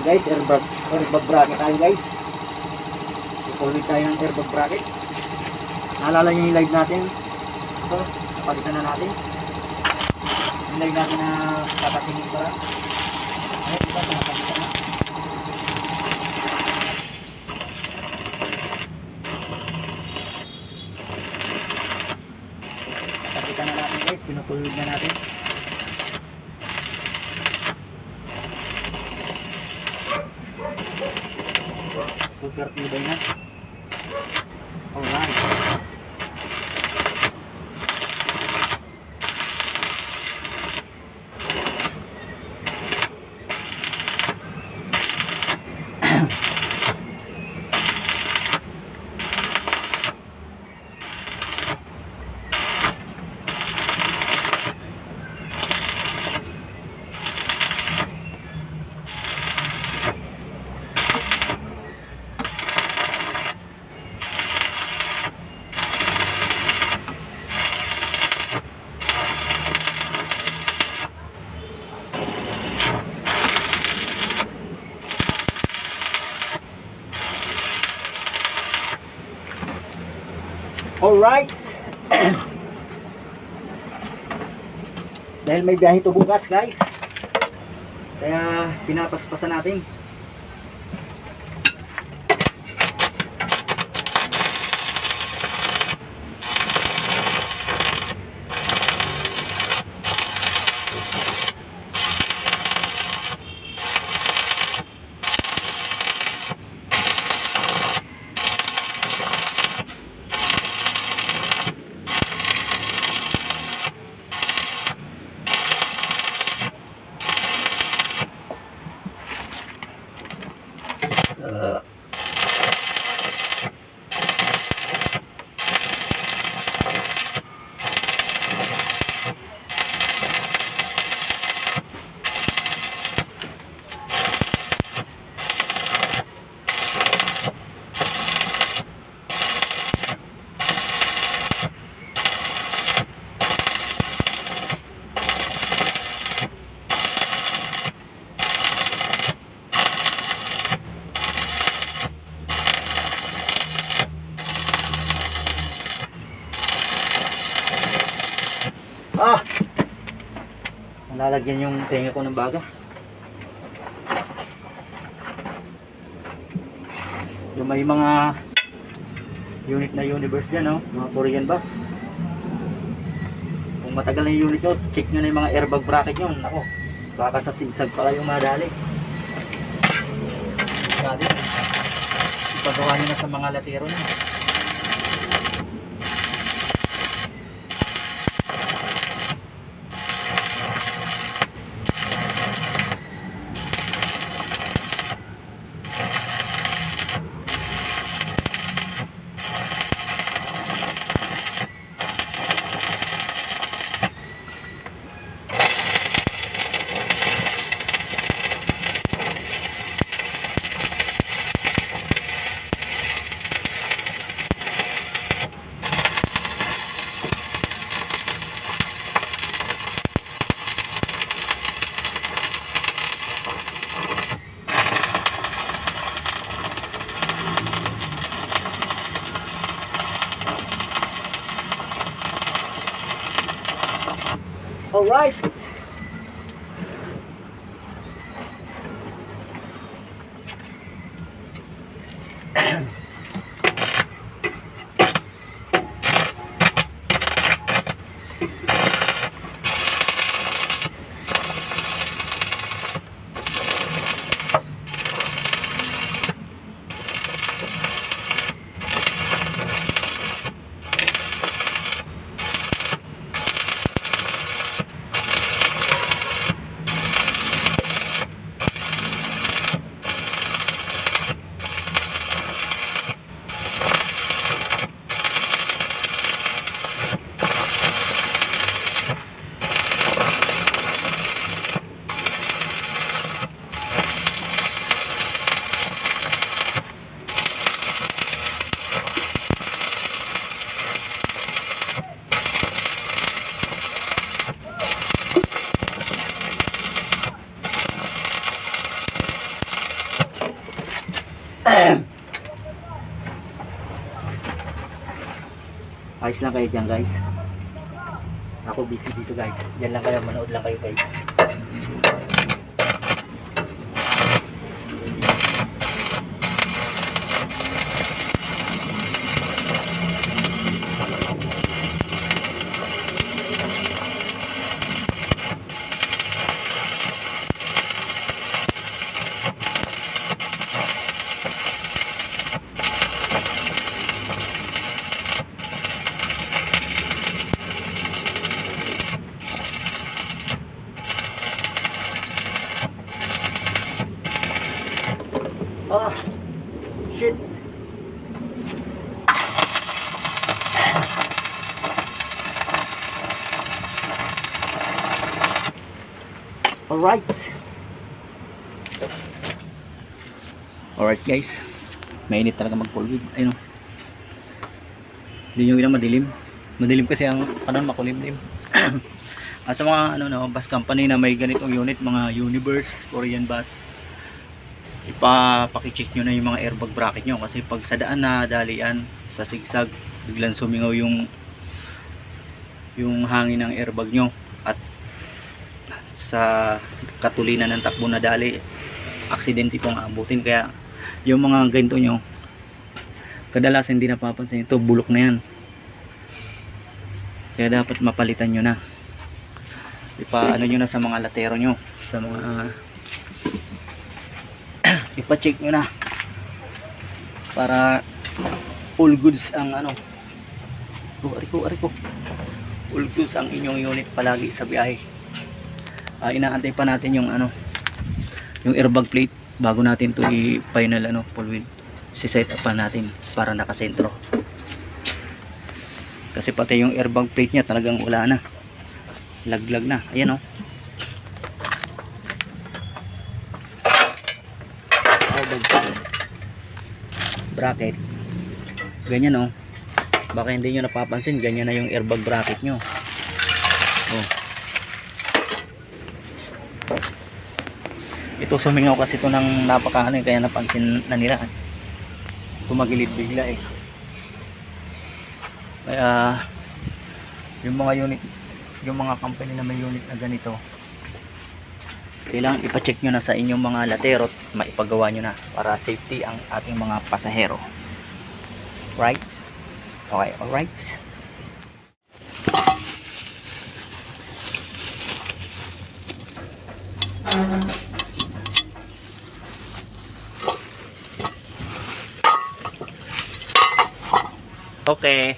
Ayan guys, airbag bracket tayo guys. Ikulit tayo ng airbag bracket. Naalala nyo yung live natin. Ito, napalitan na natin. Yung live natin na tapatingin para. Ayan, diba? Napalitan na. Napalitan na natin guys. Pinukulog na natin. Super tibay na. Alright. Alright. Dahil may biyahe to bukas guys, kaya pinapaspasan natin. Nalalagyan yung tenga ko ng baga. Yung may mga unit na universe dyan, no? Mga Korean bus. Kung matagal na yung unit nyo, check nyo na yung mga airbag bracket nyo. Ako, baka sa sigsag pala yung madali. Ipagawa nyo na sa mga latero nyo. All right. Ayos lang kayo dyan guys. Ako busy dito guys. Yan lang kayo, manood lang kayo guys. Ah, shit. Alright. Alright guys. Mainit talaga mag-pulwid. Ayun. Hindi nyo yun madilim. Madilim kasi ang kanan makulimlim. Sa mga bus company na may ganitong unit, mga Universe, Korean bus, ipapakicheck nyo na yung mga airbag bracket nyo kasi pag sa daan na dalian sa sigsag biglang sumingaw yung hangin ng airbag nyo at sa katulinan ng takbo na dali aksidente pong abutin. Kaya yung mga ganito nyo kadalasan hindi napapansin, ito bulok na yan, kaya dapat mapalitan nyo na. Ipaano nyo na sa mga latero nyo, sa mga ipa-check nyo na para all goods ang all goods ang inyong unit palagi sa biyahe. Inaantay pa natin yung yung airbag plate bago natin to i-final full wheel. Si-set up pa natin para nakasentro. Kasi pati yung airbag plate niya talagang wala na. Laglag na. Ayan oh. Bracket ganyan oh, baka hindi nyo napapansin, ganyan na yung airbag bracket nyo oh. Ito sumingaw kasi ito ng napakaano kaya napansin na nila, tumagilid bigla eh. Kaya yung mga unit, yung mga company na may unit na ganito, kailangan ipacheck nyo na sa inyong mga laterot, maipagawa nyo na para safety ang ating mga pasahero. Right? Okay, alright. Okay.